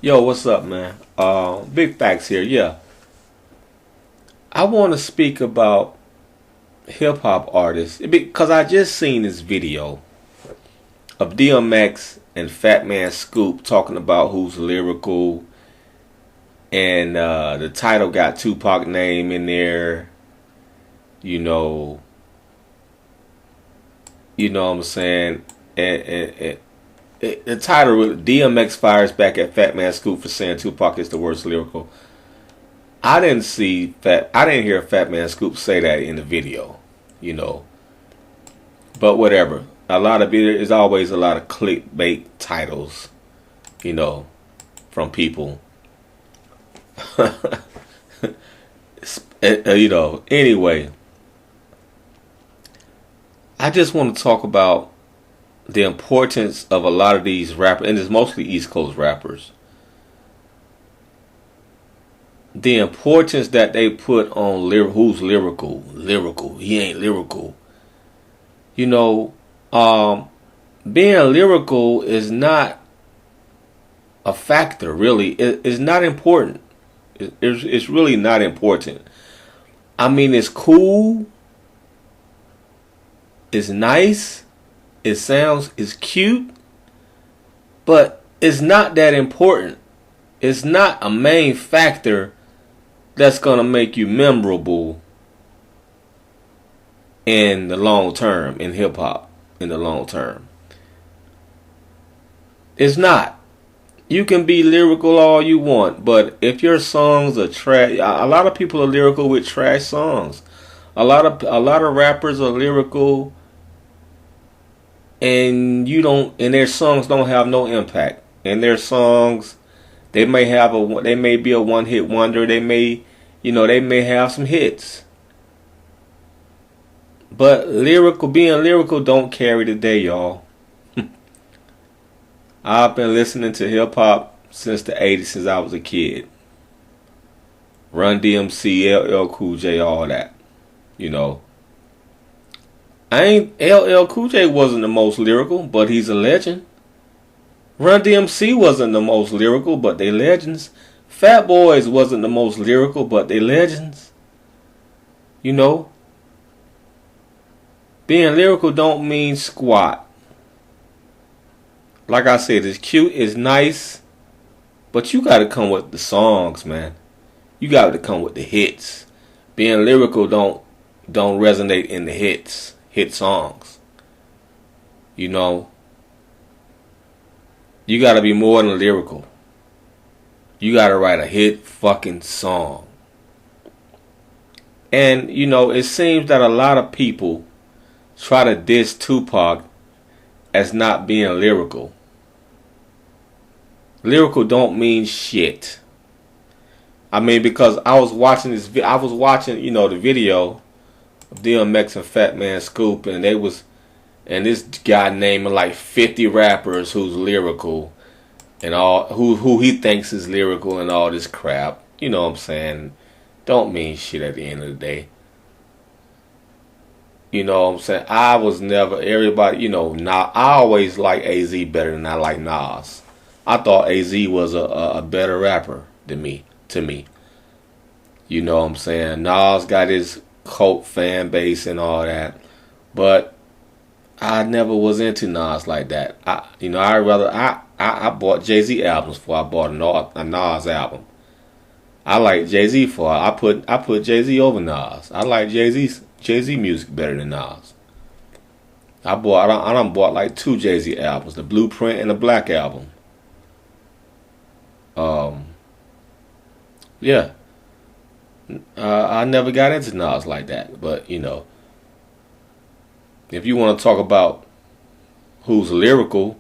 Yo, what's up, man? Big facts here. Yeah, I want to speak about hip hop artists because I just seen this video of DMX and Fat Man Scoop talking about who's lyrical, and the title got Tupac name in there. You know, you know what I'm saying. The title DMX fires back at Fat Man Scoop for saying Tupac is the worst lyrical. I didn't hear Fat Man Scoop say that in the video, you know. But whatever. There's always a lot of clickbait titles, you know, from people. Anyway, I just want to talk about the importance of a lot of these rappers, and it's mostly East Coast rappers. The importance that they put on who's lyrical, he ain't lyrical. You know, being lyrical is not a factor, really. It's not important. It's really not important. I mean, it's cool, it's nice, it's cute, but it's not that important. It's not a main factor that's going to make you memorable in the long term, in hip hop, in the long term. It's not. You can be lyrical all you want, but if your songs are trash, a lot of people are lyrical with trash songs. A lot of rappers are lyrical, and their songs don't have no impact. And their songs, they may be a one hit wonder. They may have some hits. But being lyrical don't carry the day, y'all. I've been listening to hip hop since the 80s, since I was a kid. Run DMC, LL Cool J, all that. You know. LL Cool J wasn't the most lyrical, but he's a legend. Run DMC wasn't the most lyrical, but they legends. Fat Boys wasn't the most lyrical, but they legends. You know, being lyrical don't mean squat. Like I said, it's cute, it's nice, but you gotta come with the songs, man. You gotta come with the hits. Being lyrical don't resonate in the hit songs. You know, you gotta be more than lyrical. You gotta write a hit fucking song. And, it seems that a lot of people try to diss Tupac as not being lyrical. Lyrical don't mean shit. I mean, because I was watching, the video of DMX and Fat Man Scoop, and this guy naming like 50 rappers who's lyrical, and all who he thinks is lyrical and all this crap. You know what I'm saying? Don't mean shit at the end of the day. You know what I'm saying? I was never everybody. I always like AZ better than I like Nas. I thought AZ was a better rapper than me. To me, you know what I'm saying? Nas got his cult fan base and all that, but I never was into Nas like that. I bought Jay-Z albums before I bought a Nas album. I like Jay-Z for I put Jay-Z over Nas. I like Jay-Z music better than Nas. I done bought like two Jay-Z albums, the Blueprint and the Black Album. Yeah. I never got into Nas like that, but if you want to talk about who's lyrical,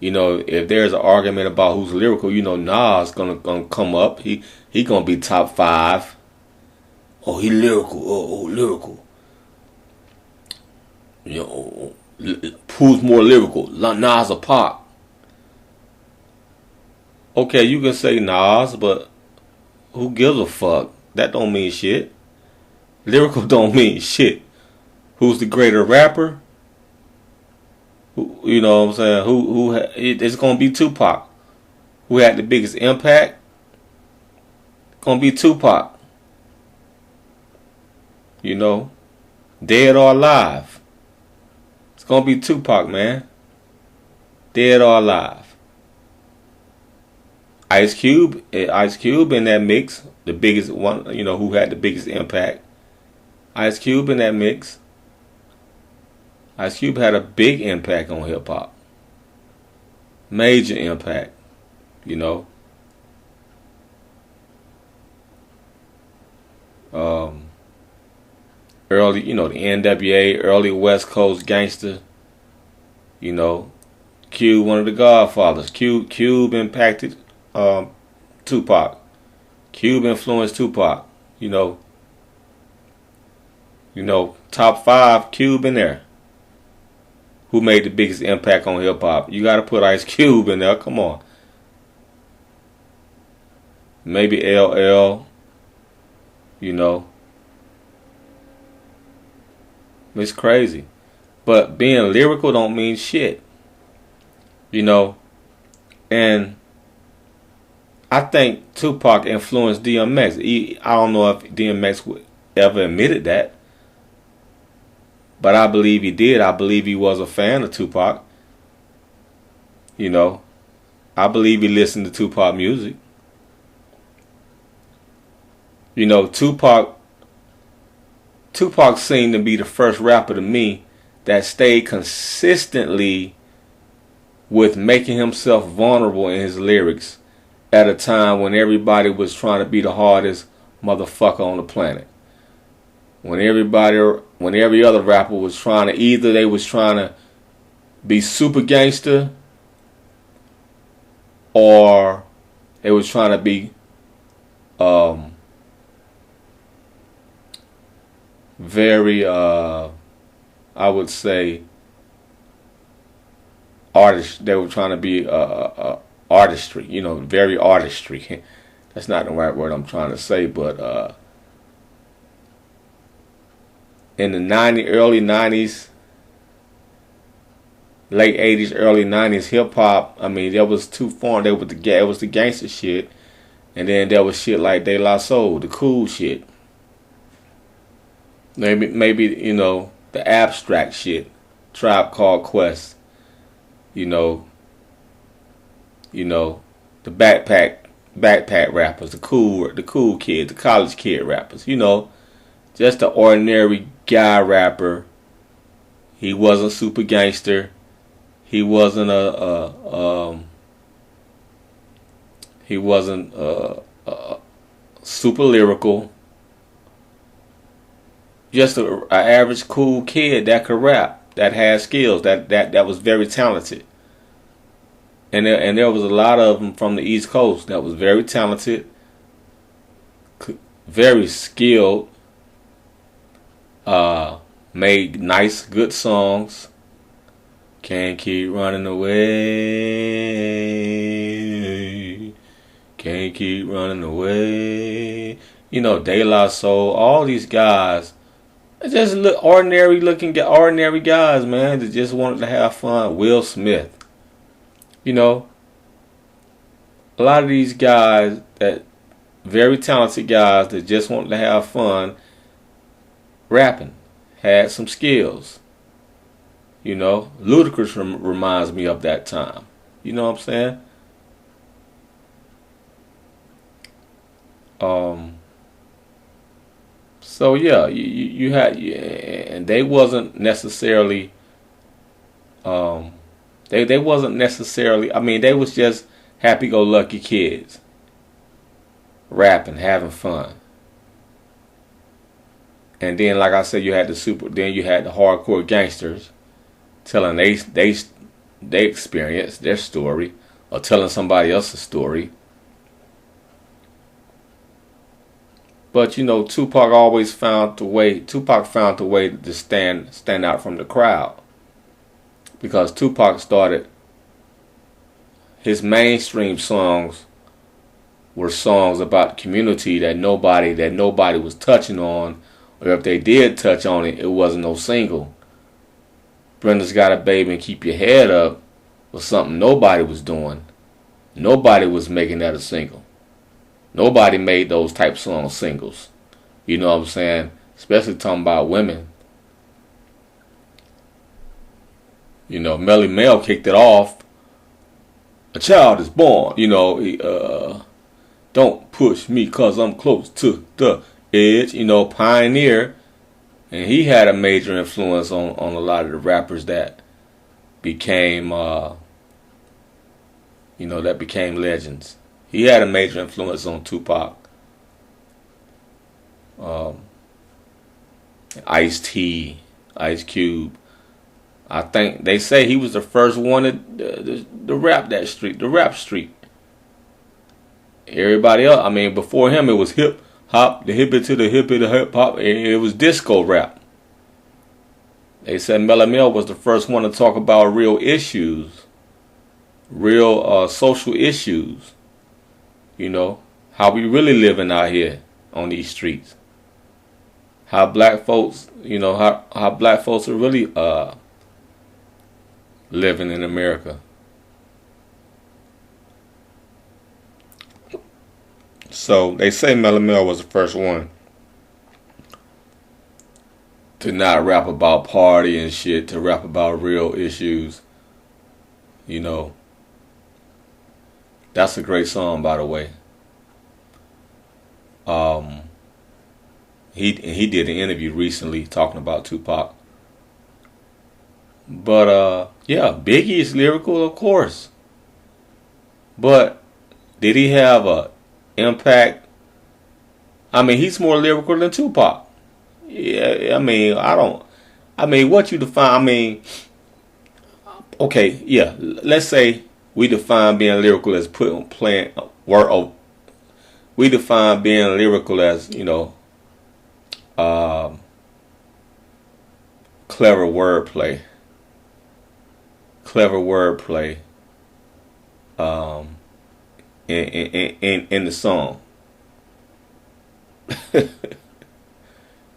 if there's an argument about who's lyrical, Nas gonna come up. He gonna be top 5. Oh, he lyrical. Oh, lyrical. Who's more lyrical, Nas or Pac? Okay, you can say Nas, but who gives a fuck? That don't mean shit. Lyrical don't mean shit. Who's the greater rapper? You know what I'm saying? It's gonna be Tupac. who had the biggest impact? Gonna be Tupac. You know, dead or alive. It's gonna be Tupac, man. Dead or alive. Ice Cube in that mix, the biggest one, you know, who had the biggest impact. Ice Cube in that mix. Ice Cube had a big impact on hip hop. Major impact, you know. Early, you know, the NWA, early West Coast gangster, you know. Cube, one of the Godfathers. Cube impacted Tupac. Cube influenced Tupac. You know, top 5 Cube in there. Who made the biggest impact on hip hop? You got to put Ice Cube in there. Come on. Maybe LL. You know. It's crazy. But being lyrical don't mean shit. You know. And I think Tupac influenced DMX. I don't know if DMX would ever admitted that. But I believe he did. I believe he was a fan of Tupac. You know. I believe he listened to Tupac music. You know, Tupac seemed to be the first rapper to me that stayed consistently with making himself vulnerable in his lyrics at a time when everybody was trying to be the hardest motherfucker on the planet. When every other rapper was trying to, either they was trying to be super gangster or they was trying to be very I would say artist. They were trying to be artistry, you know, very artistry. That's not the right word I'm trying to say, but in the early 90s, late 80s, early 90s, hip hop, I mean, there was two forms. There was it was the gangster shit, and then there was shit like De La Soul, the cool shit. Maybe you know, the abstract shit, Tribe Called Quest. You know, the backpack rappers, the cool kids, the college kid rappers. You know, just the ordinary guy rapper. He wasn't super gangster. He wasn't super lyrical. Just a average cool kid that could rap, that had skills, that was very talented. And there was a lot of them from the East Coast that was very talented, very skilled, made nice, good songs. Can't keep running away. Can't keep running away. You know, De La Soul, all these guys. Just ordinary guys, man, that just wanted to have fun. Will Smith. You know, a lot of these guys, that very talented guys that just wanted to have fun rapping, had some skills. You know, Ludacris reminds me of that time. You know what I'm saying? So yeah, you had, and they wasn't necessarily, they wasn't necessarily. I mean, they was just happy-go-lucky kids, rapping, having fun. And then, like I said, you had the hardcore gangsters telling they experience, their story, or telling somebody else's story. But you know, Tupac found the way to stand out from the crowd, because Tupac started, his mainstream songs were songs about community that nobody was touching on, or if they did touch on it, it wasn't no single. Brenda's Got a Baby and Keep Your Head Up was something nobody was doing. Nobody was making that a single. Nobody made those type songs singles. You know what I'm saying? Especially talking about women. You know, Melly Mel kicked it off. A child is born. You know, don't push me cause I'm close to the edge. You know, Pioneer. And he had a major influence on a lot of the rappers that became, that became legends. He had a major influence on Tupac. Ice-T, Ice Cube. I think they say he was the first one to rap that street, the rap street. Everybody else, I mean, before him it was hip hop, the hippie to the hippie, the hip hop. It was disco rap. They said Melly Mel was the first one to talk about real issues, real social issues. You know, how we really living out here on these streets. How black folks, you know, how black folks are really living in America. So they say Melly Mel was the first one to not rap about party and shit, to rap about real issues. You know, that's a great song, by the way. He did an interview recently talking about Tupac. But yeah, Biggie is lyrical, of course. But did he have a impact? I mean, he's more lyrical than Tupac. Yeah, I mean, what you define? Okay, yeah. Let's say we define being lyrical as we define being lyrical as, you know, clever wordplay. In the song.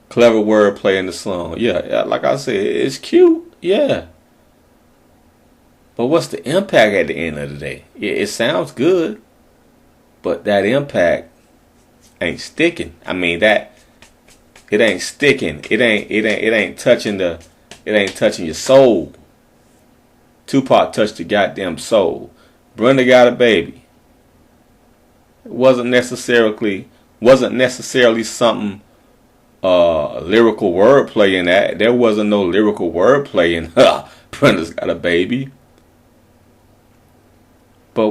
Clever wordplay in the song. Yeah, like I said, it's cute. Yeah. But what's the impact at the end of the day? It sounds good, but that impact ain't sticking. I mean, that it ain't sticking. It ain't touching your soul. Tupac touched the goddamn soul. Brenda Got a Baby. It wasn't necessarily something lyrical wordplay in that. There wasn't no lyrical wordplay in Brenda's Got a Baby. But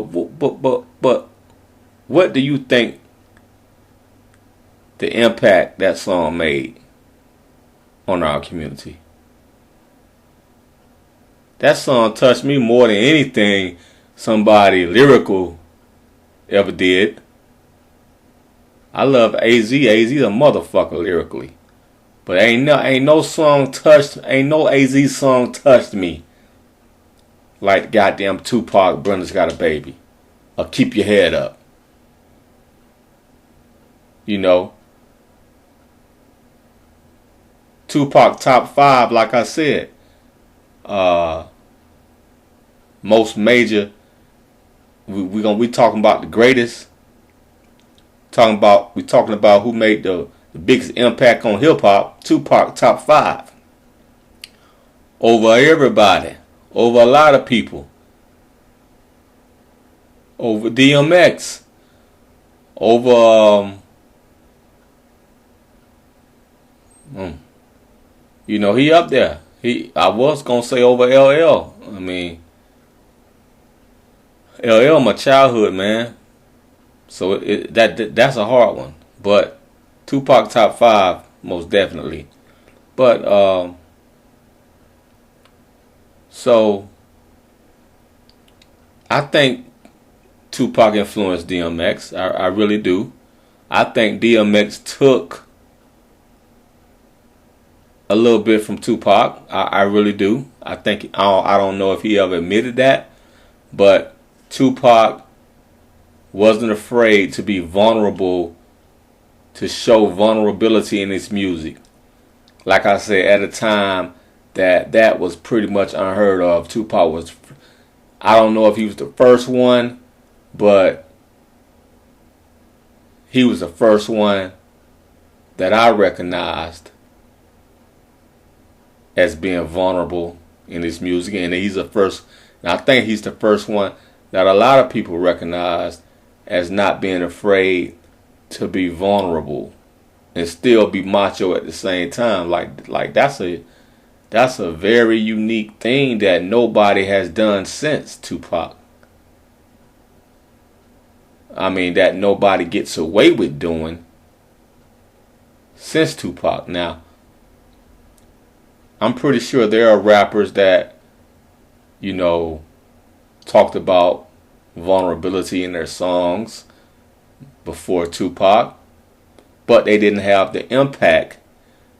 what do you think the impact that song made on our community? That song touched me more than anything somebody lyrical ever did. I love AZ. AZ a motherfucker lyrically. But ain't no AZ song touched me like goddamn Tupac, Brenda's Got a Baby. Or Keep Your Head Up. You know. Tupac top 5, like I said. Most major. We talking about the greatest. We talking about who made the biggest impact on hip hop. Tupac top 5. Over everybody. Over a lot of people. Over DMX. Over you know, he up there. I was gonna say over LL. I mean, LL my childhood, man. So that's a hard one. But Tupac top 5 most definitely. But so I think Tupac influenced DMX. I really do. I think DMX took a little bit from Tupac. I really do. I think I don't know if he ever admitted that, but Tupac wasn't afraid to be vulnerable, to show vulnerability in his music. Like I said, at a time that was pretty much unheard of. Tupac was, I don't know if he was the first one, but he was the first one that I recognized as being vulnerable in his music, and he's the first. And I think he's the first one that a lot of people recognize as not being afraid to be vulnerable and still be macho at the same time. Like that's a very unique thing that nobody has done since Tupac. I mean, that nobody gets away with doing since Tupac. Now, I'm pretty sure there are rappers that, talked about vulnerability in their songs before Tupac, but they didn't have the impact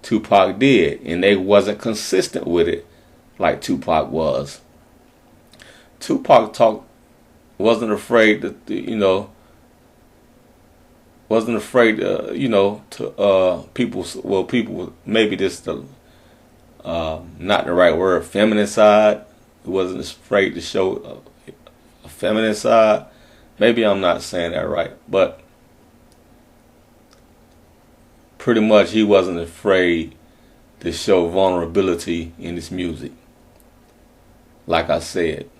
Tupac did, and they wasn't consistent with it like Tupac was. Tupac wasn't afraid to, wasn't afraid to people, maybe this the not the right word, feminine side. He wasn't afraid to show a feminine side. Maybe I'm not saying that right, but pretty much he wasn't afraid to show vulnerability in his music. Like I said,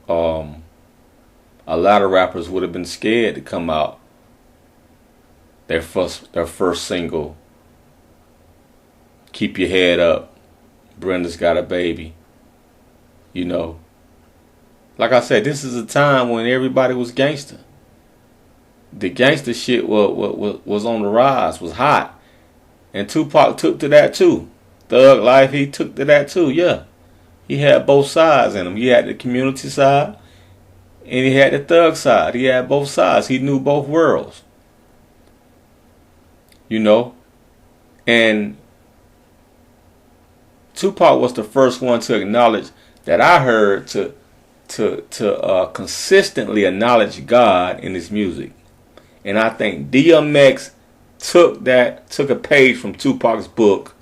a lot of rappers would have been scared to come out their first single, Keep Your Head Up, Brenda's Got a Baby. Like I said, this is a time when everybody was gangster. The gangster shit was on the rise, was hot. And Tupac took to that too. Thug life, he took to that too, yeah. He had both sides in him. He had the community side and he had the thug side. He had both sides. He knew both worlds. And Tupac was the first one to acknowledge, that I heard, to consistently acknowledge God in his music. And I think DMX took a page from Tupac's book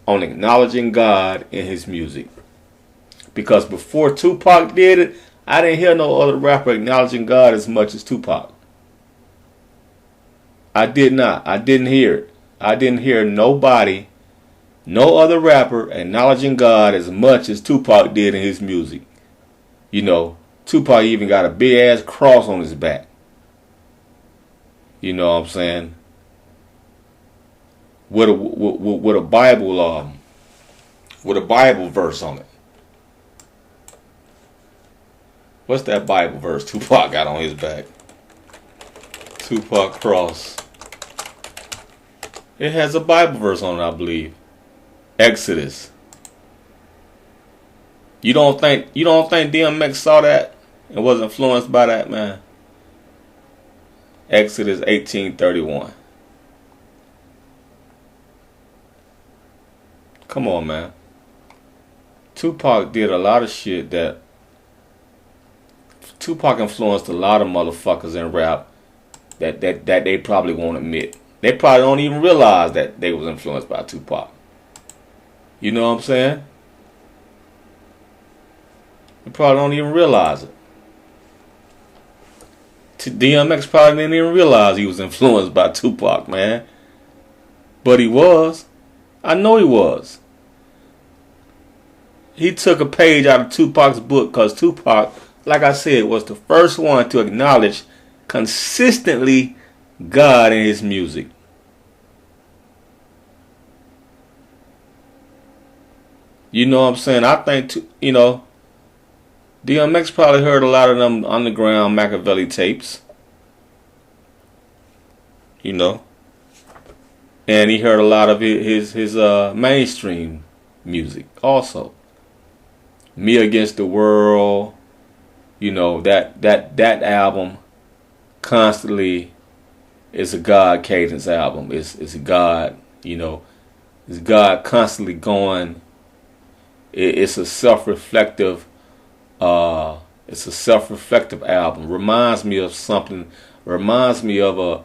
on acknowledging God in his music. Because before Tupac did it, I didn't hear no other rapper acknowledging God as much as Tupac. I did not. I didn't hear it. I didn't hear nobody, no other rapper acknowledging God as much as Tupac did in his music. Tupac even got a big ass cross on his back. You know what I'm saying? With a Bible verse on it. What's that Bible verse Tupac got on his back? Tupac cross. It has a Bible verse on it, I believe. Exodus. You don't think DMX saw that and was influenced by that, man? Exodus 18:31. Come on, man. Tupac did a lot of shit that Tupac influenced a lot of motherfuckers in rap that they probably won't admit. They probably don't even realize that they was influenced by Tupac. You know what I'm saying? They probably don't even realize it. DMX probably didn't even realize he was influenced by Tupac, man. But he was. I know he was. He took a page out of Tupac's book because Tupac, like I said, was the first one to acknowledge consistently God in his music. You know what I'm saying? I think, DMX probably heard a lot of them underground Machiavelli tapes. And he heard a lot of his mainstream music also. Me Against the World, that album constantly is a God cadence album. It's a God, it's God constantly going. It's a self-reflective album. Reminds me of something. Reminds me of a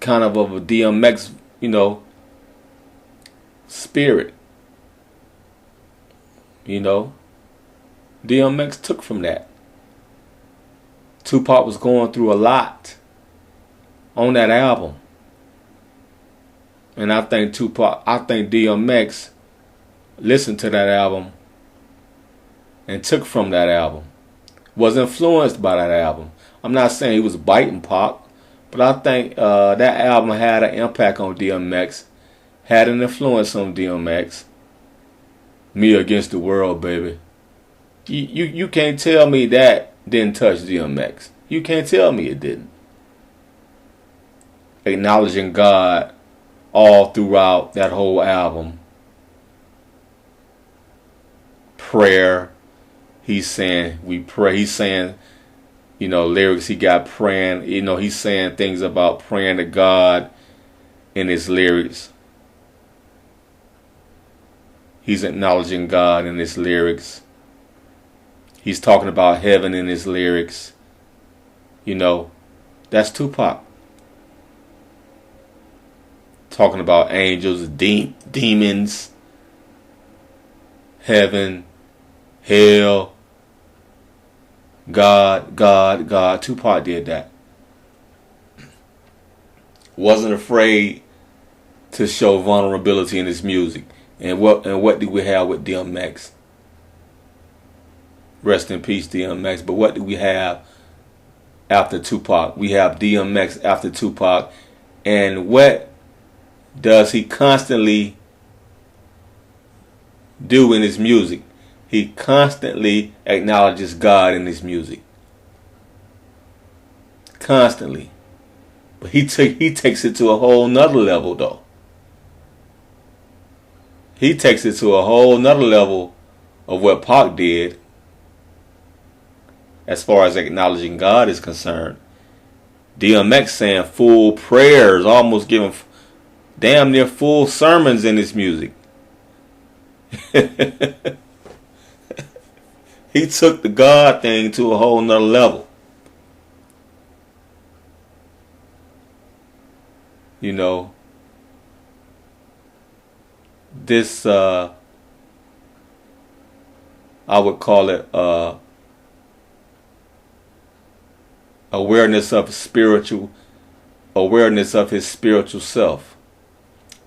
kind of a DMX, spirit. DMX took from that. Tupac was going through a lot on that album. And I think DMX listened to that album and took from that album. Was influenced by that album. I'm not saying he was biting Pac, but I think that album had an impact on DMX, had an influence on DMX. Me Against the World, baby. You can't tell me that didn't touch DMX. You can't tell me it didn't. Acknowledging God all throughout that whole album. Prayer. He's saying we pray. He's saying, lyrics he got praying. He's saying things about praying to God in his lyrics. He's acknowledging God in his lyrics. He's talking about heaven in his lyrics. That's Tupac. Talking about angels, demons, heaven, hell, God. Tupac did that. Wasn't afraid to show vulnerability in his music. And what do we have with DMX? Rest in peace, DMX. But what do we have after Tupac? We have DMX after Tupac. And what does he constantly do in his music? He constantly acknowledges God in his music. Constantly. But he takes it to a whole nother level, though. He takes it to a whole nother level of what Pac did as far as acknowledging God is concerned. DMX saying full prayers, almost giving damn near full sermons in his music. He took the God thing to a whole nother level. This I would call it awareness of his spiritual self.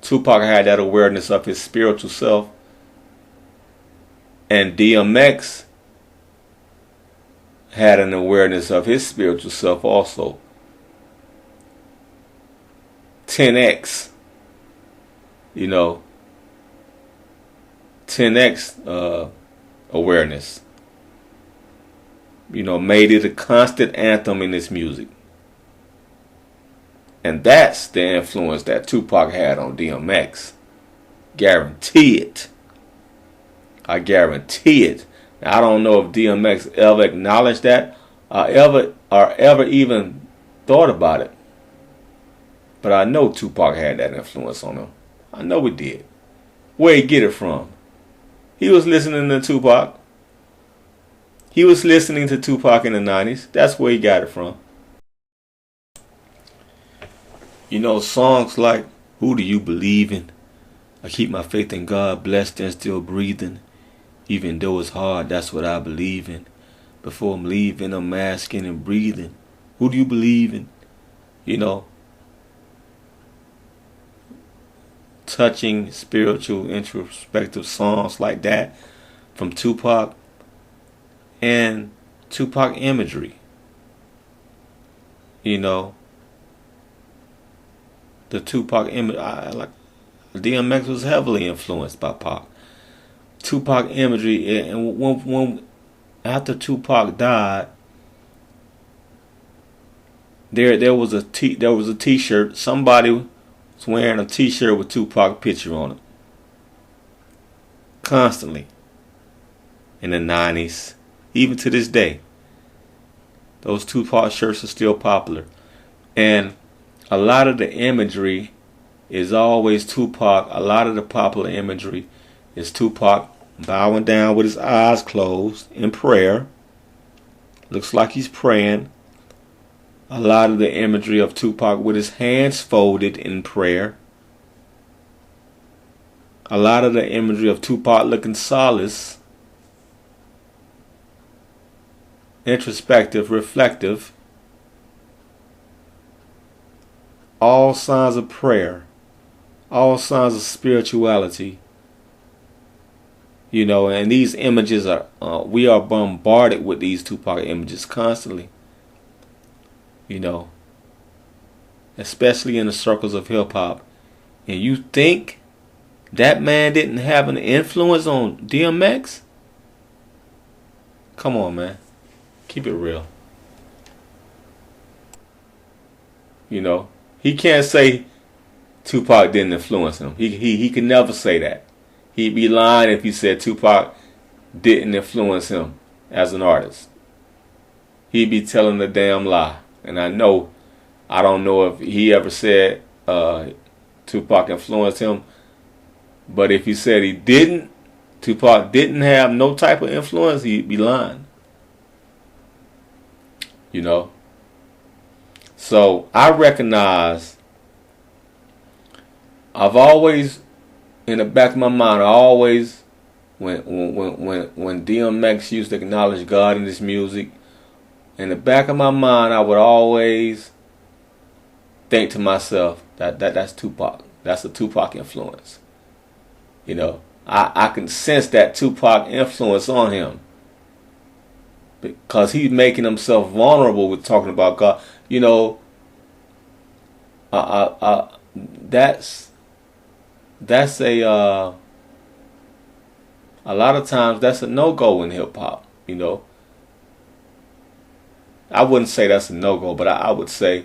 Tupac had that awareness of his spiritual self, and DMX had an awareness of his spiritual self also. 10x, 10x awareness. Made it a constant anthem in his music. And that's the influence that Tupac had on DMX. Guarantee it. I guarantee it. Now, I don't know if DMX ever acknowledged that or ever even thought about it. But I know Tupac had that influence on him. I know he did. Where he get it from? He was listening to Tupac. He was listening to Tupac in the 90s. That's where he got it from. Songs like Who Do You Believe In? I keep my faith in God, blessed and still breathing. Even though it's hard, that's what I believe in. Before I'm leaving, I'm asking and breathing. Who do you believe in? Touching, spiritual, introspective songs like that from Tupac, and Tupac imagery. The Tupac image, DMX was heavily influenced by Pac. Tupac imagery, and when after Tupac died, there was a T-shirt. Somebody was wearing a T-shirt with Tupac picture on it. Constantly. In the 90s, even to this day, those Tupac shirts are still popular, and a lot of the imagery is always Tupac. A lot of the popular imagery is Tupac bowing down with his eyes closed in prayer. Looks like he's praying. A lot of the imagery of Tupac with his hands folded in prayer. A lot of the imagery of Tupac looking solace. introspective, reflective, all signs of prayer, all signs of spirituality. And these images are, we are bombarded with these Tupac images constantly. Especially in the circles of hip hop. And you think that man didn't have an influence on DMX? Come on, man. Keep it real. He can't say Tupac didn't influence him. He can never say that. He'd be lying if he said Tupac didn't influence him as an artist. He'd be telling a damn lie. And I don't know if he ever said Tupac influenced him. But if he said he didn't, Tupac didn't have no type of influence, he'd be lying. So I recognize, I've always, in the back of my mind, when DMX used to acknowledge God in his music, in the back of my mind, I would always think to myself that's Tupac. That's a Tupac influence. I can sense that Tupac influence on him because he's making himself vulnerable with talking about God. That's a lot of times that's a no-go in hip hop. I wouldn't say that's a no-go, but I would say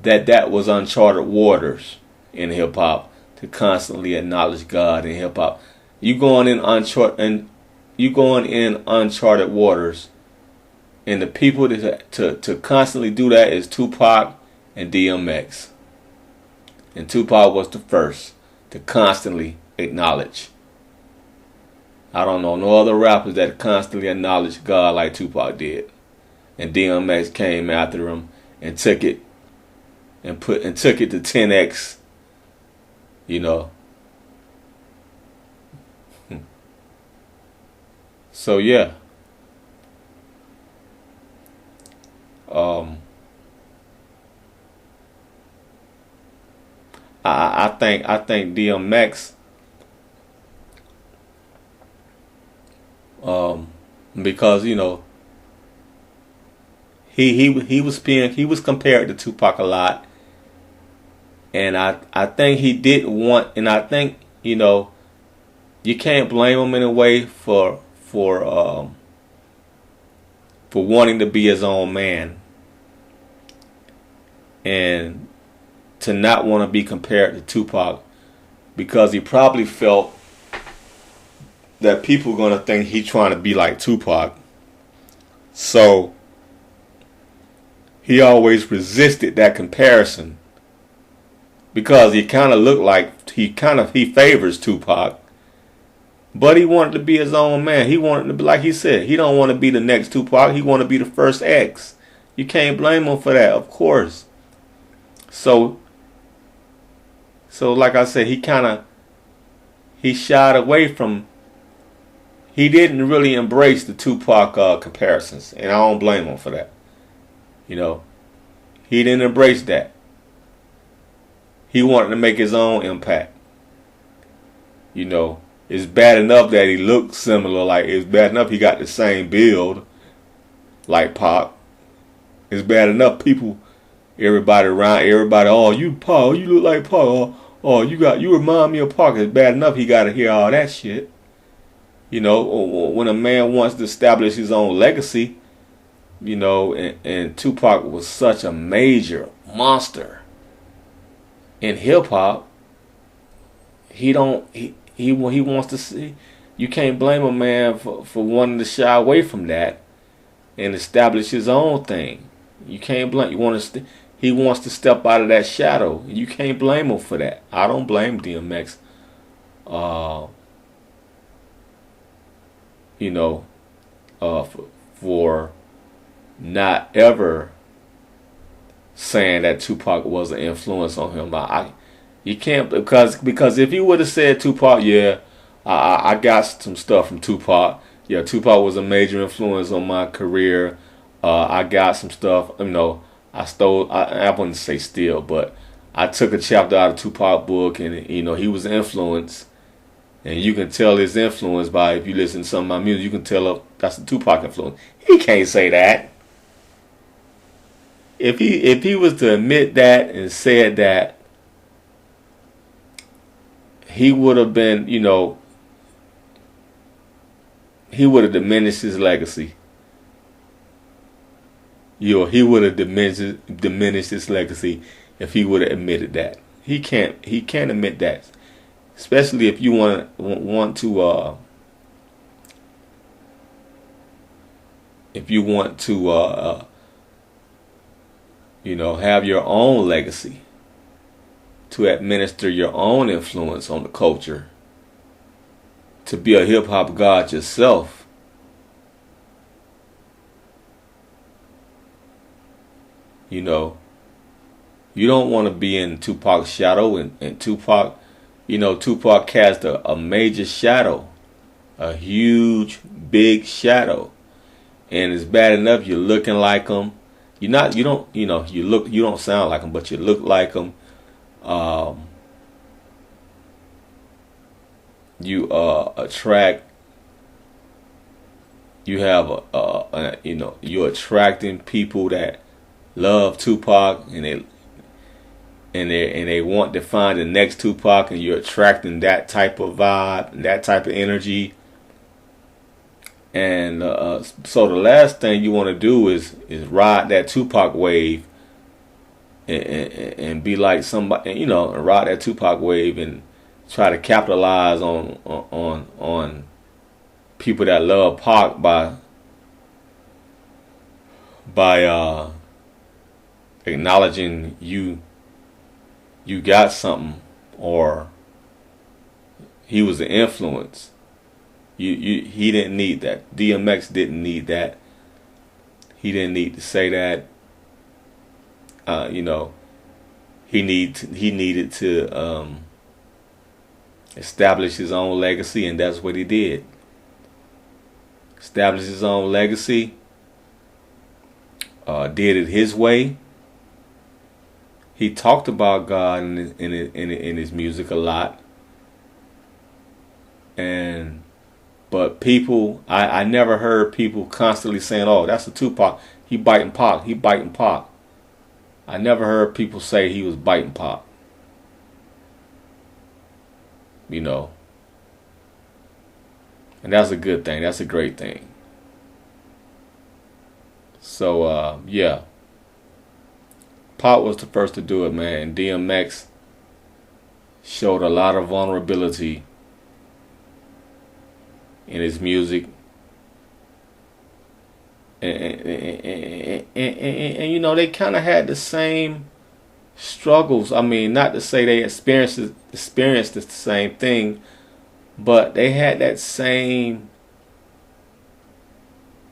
that was uncharted waters in hip hop to constantly acknowledge God in hip hop. You going in uncharted waters, and the people to constantly do that is Tupac and DMX. And Tupac was the first to constantly acknowledge. I don't know no other rappers that constantly acknowledge God like Tupac did. And DMX came after him and took it to 10x. So yeah. I think DMX because he was compared to Tupac a lot, and I think he did want, and I think you can't blame him in a way for wanting to be his own man and to not want to be compared to Tupac, because he probably felt that people are going to think he's trying to be like Tupac. So he always resisted that comparison because he kind of looked like he favors Tupac, but he wanted to be his own man. He wanted to be, like he said, he don't want to be the next Tupac. He want to be the first X. You can't blame him for that, of course. So like I said, he shied away from. He didn't really embrace the Tupac comparisons, and I don't blame him for that. He didn't embrace that. He wanted to make his own impact. It's bad enough that he looked similar. Like, it's bad enough he got the same build like Pac. It's bad enough everybody, oh, you Pac, you look like Pac. Oh, you remind me of Pac. It's bad enough he got to hear all that shit. When a man wants to establish his own legacy, and Tupac was such a major monster in hip hop, he wants to see. You can't blame a man for wanting to shy away from that and establish his own thing. You can't blame. He wants to step out of that shadow. You can't blame him for that. I don't blame DMX. For not ever saying that Tupac was an influence on him. You can't, because if you would have said Tupac, yeah, I got some stuff from Tupac, Yeah, Tupac was a major influence on my career. I got some stuff, I stole, I wouldn't say steal, but I took a chapter out of Tupac book, and he was an influence, and you can tell his influence by, if you listen to some of my music, you can tell that's the Tupac influence. He can't say that. If he was to admit that and said that, he would have been, he would have diminished his legacy. He would have diminished his legacy if he would have admitted that. He can't admit that, especially if you want to if you want to have your own legacy, to administer your own influence on the culture, to be a hip hop god yourself. You don't want to be in Tupac's shadow, and Tupac cast a major shadow, a huge, big shadow, and it's bad enough you're looking like him. You don't sound like him, but you look like him. You attract. You have you're attracting people that love Tupac, and they want to find the next Tupac, and you're attracting that type of vibe and that type of energy. And so the last thing you want to do is ride that Tupac wave, and be like somebody, and ride that Tupac wave and try to capitalize on people that love Pac by acknowledging you got something, or he was an influence. He didn't need that. DMX didn't need that. He didn't need to say that. He needed to establish his own legacy, and that's what he did. Established his own legacy. Did it his way. He talked about God in his music a lot, but people, I never heard people constantly saying, "Oh, that's a Tupac. He biting Pac. He biting Pac." I never heard people say he was biting Pac. And that's a good thing. That's a great thing. So yeah, Pac was the first to do it, man. DMX showed a lot of vulnerability in his music, and they kind of had the same struggles. I mean, not to say they experienced the same thing, but they had that same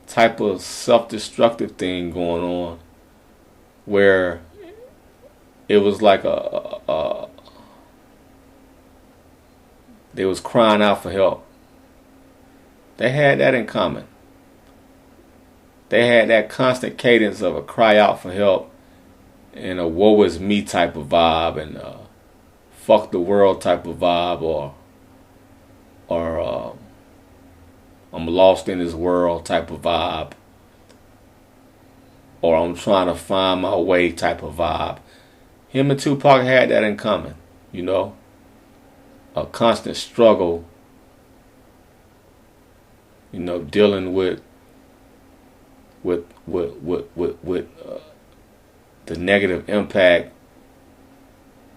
type of self-destructive thing going on, where it was like they was crying out for help. They had that in common. They had that constant cadence of a cry out for help, and a woe is me type of vibe, and a fuck the world type of vibe, or I'm lost in this world type of vibe, or I'm trying to find my way type of vibe. Him and Tupac had that in common, a constant struggle, dealing with the negative impact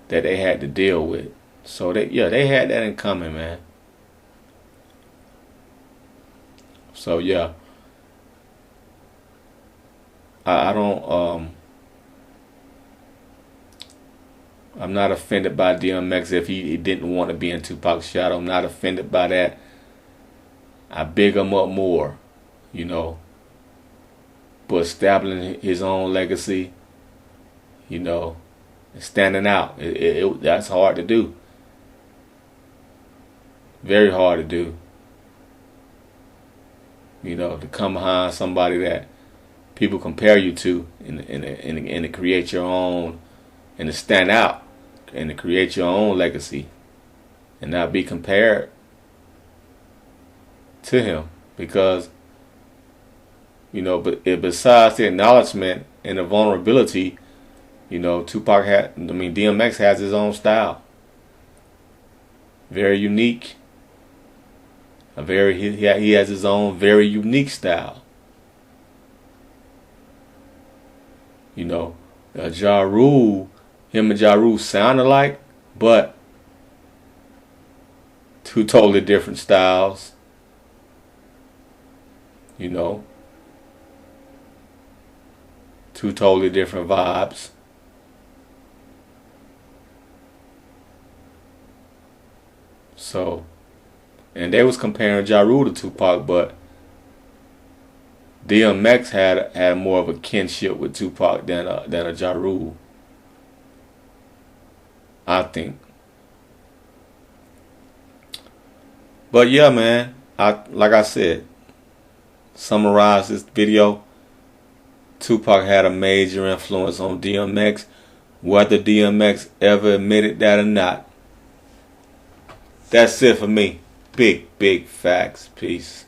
that they had to deal with. So they had that in common, man. So yeah, I don't I'm not offended by DMX if he didn't want to be in Tupac's shadow. I'm not offended by that. I big him up more, but establishing his own legacy, and standing out, that's hard to do. Very hard to do. You know, to come behind somebody that people compare you to, and to create your own, and to stand out, and to create your own legacy, and not be compared to him. Because, you know, but besides the acknowledgement and the vulnerability, you know, DMX has his own style, very unique. He has his own very unique style. You know, Ja Rule, him and Ja Rule sound alike, but two totally different styles. You know, two totally different vibes. So, and they was comparing Ja Rule to Tupac, but DMX had more of a kinship with Tupac than a Ja Rule, I think. But yeah, man, like I said, summarize this video. Tupac had a major influence on DMX, whether DMX ever admitted that or not. That's it for me. Big facts. Peace.